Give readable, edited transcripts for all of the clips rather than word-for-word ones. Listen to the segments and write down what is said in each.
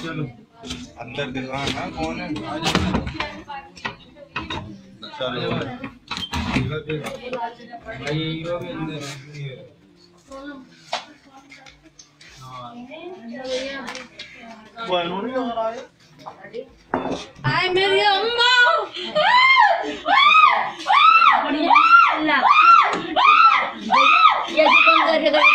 चलो अंदर दिखाना कौन है। चलो भाई ये भी अंदर आए मेरी अम्मा ये कौन कर रहा है?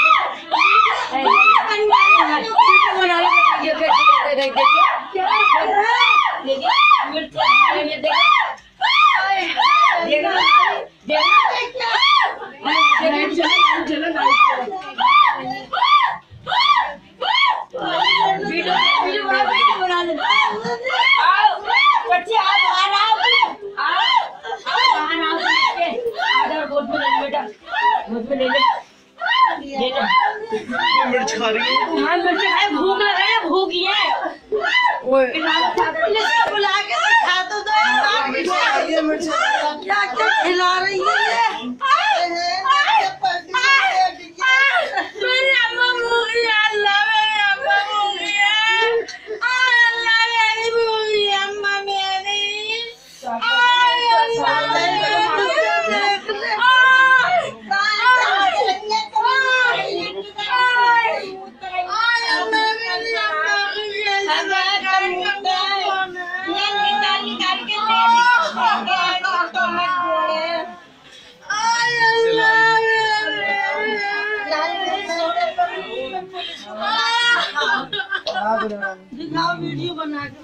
मिर्च खा रही है। हाँ मिर्च खाए, भूख लग रही है, भूख ही है। पुलिस को बुला के खा तो दो। क्या क्या खिला रही है ये? मेरी अम्मा भूख है, अल्लाह मेरी अम्मा भूख है, अल्लाह मेरी भूख है, अम्मा मेरी। वीडियो बना के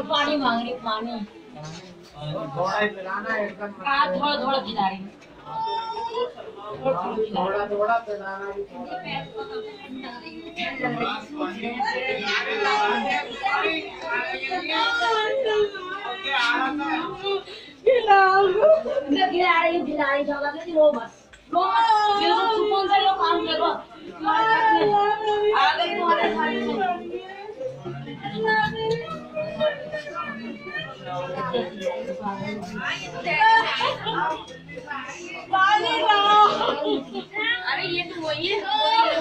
पानी मांग रही, पानी थोड़ा पिलाना है, थोड़ा थोड़ा खिला रही, थोड़ा थोड़ा पिलाना भी। खिला रही जगह से रो बस सुकून से लो, काम करो। आ गई तुम्हारे सामने अरे ये तो वही है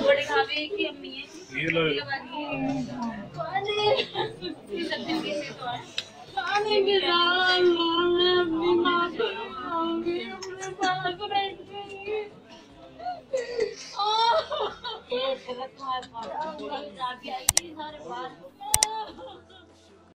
बड़े खावे की अम्मी है। ये लो पानी गिरा, मैं अपनी माँ को आऊंगी, अपने बाल को बैठूंगी। ये तुम्हारे पास आई थी सारे बाल